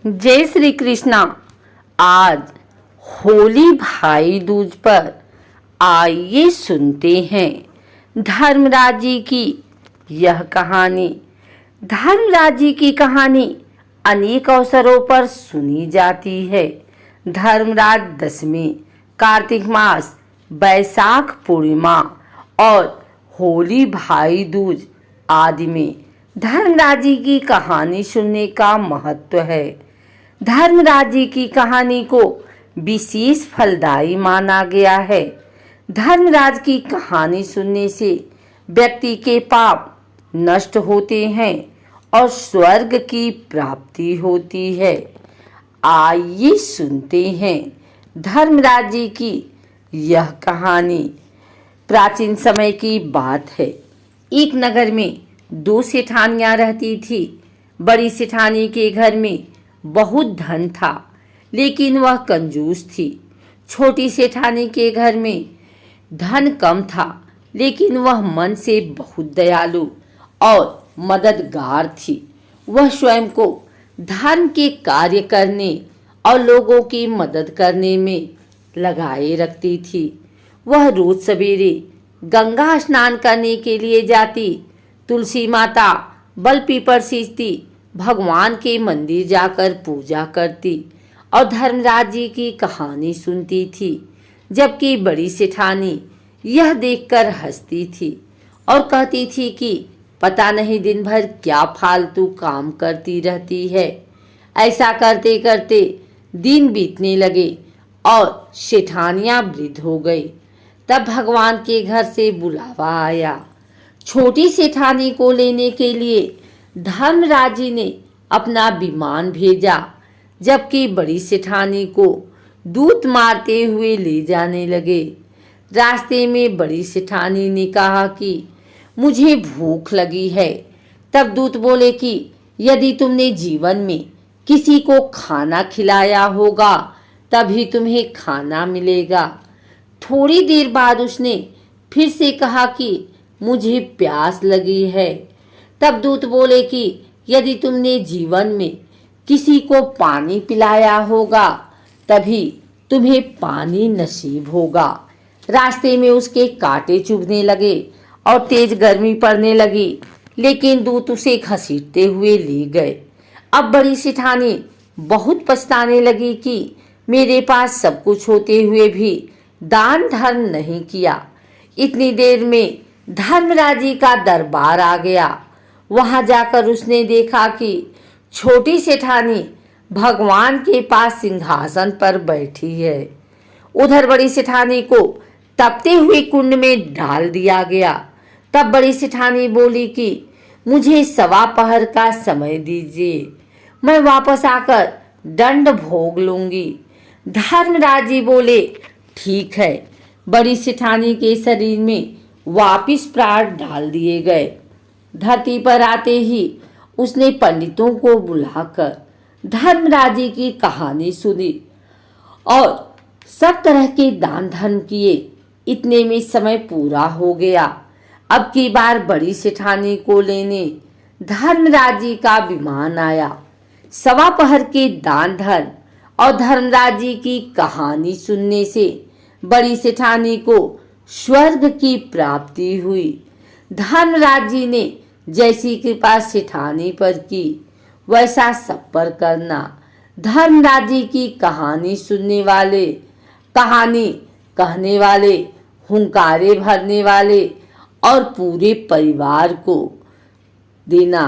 जय श्री कृष्णा। आज होली भाई दूज पर आइए सुनते हैं धर्मराज जी की यह कहानी। धर्मराज जी की कहानी अनेक अवसरों पर सुनी जाती है। धर्मराज दशमी, कार्तिक मास, बैसाख पूर्णिमा और होली भाई दूज आदि में धर्मराज जी की कहानी सुनने का महत्व है। धर्मराज जी की कहानी को विशेष फलदायी माना गया है। धर्मराज की कहानी सुनने से व्यक्ति के पाप नष्ट होते हैं और स्वर्ग की प्राप्ति होती है। आइए सुनते हैं धर्मराज जी की यह कहानी। प्राचीन समय की बात है। एक नगर में दो सेठानियां रहती थी। बड़ी सेठानी के घर में बहुत धन था, लेकिन वह कंजूस थी। छोटी सेठानी के घर में धन कम था, लेकिन वह मन से बहुत दयालु और मददगार थी। वह स्वयं को धर्म के कार्य करने और लोगों की मदद करने में लगाए रखती थी। वह रोज सवेरे गंगा स्नान करने के लिए जाती, तुलसी माता, बल पीपल सींचती, भगवान के मंदिर जाकर पूजा करती और धर्मराज जी की कहानी सुनती थी। जबकि बड़ी सेठानी यह देखकर हंसती थी और कहती थी कि पता नहीं दिन भर क्या फालतू काम करती रहती है। ऐसा करते करते दिन बीतने लगे और सेठानियां वृद्ध हो गई। तब भगवान के घर से बुलावा आया। छोटी सेठानी को लेने के लिए धर्मराज जी ने अपना विमान भेजा, जबकि बड़ी सेठानी को दूत मारते हुए ले जाने लगे। रास्ते में बड़ी सेठानी ने कहा कि मुझे भूख लगी है। तब दूत बोले कि यदि तुमने जीवन में किसी को खाना खिलाया होगा तभी तुम्हें खाना मिलेगा। थोड़ी देर बाद उसने फिर से कहा कि मुझे प्यास लगी है। तब दूत बोले कि यदि तुमने जीवन में किसी को पानी पिलाया होगा तभी तुम्हें पानी नसीब होगा। रास्ते में उसके कांटे चुभने लगे और तेज गर्मी पड़ने लगी, लेकिन दूत उसे घसीटते हुए ले गए। अब बड़ी सेठानी बहुत पछताने लगी कि मेरे पास सब कुछ होते हुए भी दान धर्म नहीं किया। इतनी देर में धर्मराज जी का दरबार आ गया। वहां जाकर उसने देखा कि छोटी सेठानी भगवान के पास सिंहासन पर बैठी है। उधर बड़ी सेठानी को तपते हुए कुंड में डाल दिया गया। तब बड़ी सेठानी बोली कि मुझे सवा पहर का समय दीजिए, मैं वापस आकर दंड भोग लूंगी। धर्मराज जी बोले ठीक है। बड़ी सेठानी के शरीर में वापिस प्राण डाल दिए गए। धरती पर आते ही उसने पंडितों को बुलाकर धर्मराज जी की कहानी सुनी और सब तरह के दान धर्म किए। इतने में समय पूरा हो गया। अब की बार बड़ी सेठानी को लेने धर्मराज जी का विमान आया। सवा पहर के दान धर्म और धर्मराज जी की कहानी सुनने से बड़ी सेठानी को स्वर्ग की प्राप्ति हुई। धर्मराज जी ने जैसी कृपा सेठानी पर की वैसा सब पर करना। धर्मराज जी की कहानी सुनने वाले, कहानी कहने वाले, हुंकारे भरने वाले और पूरे परिवार को देना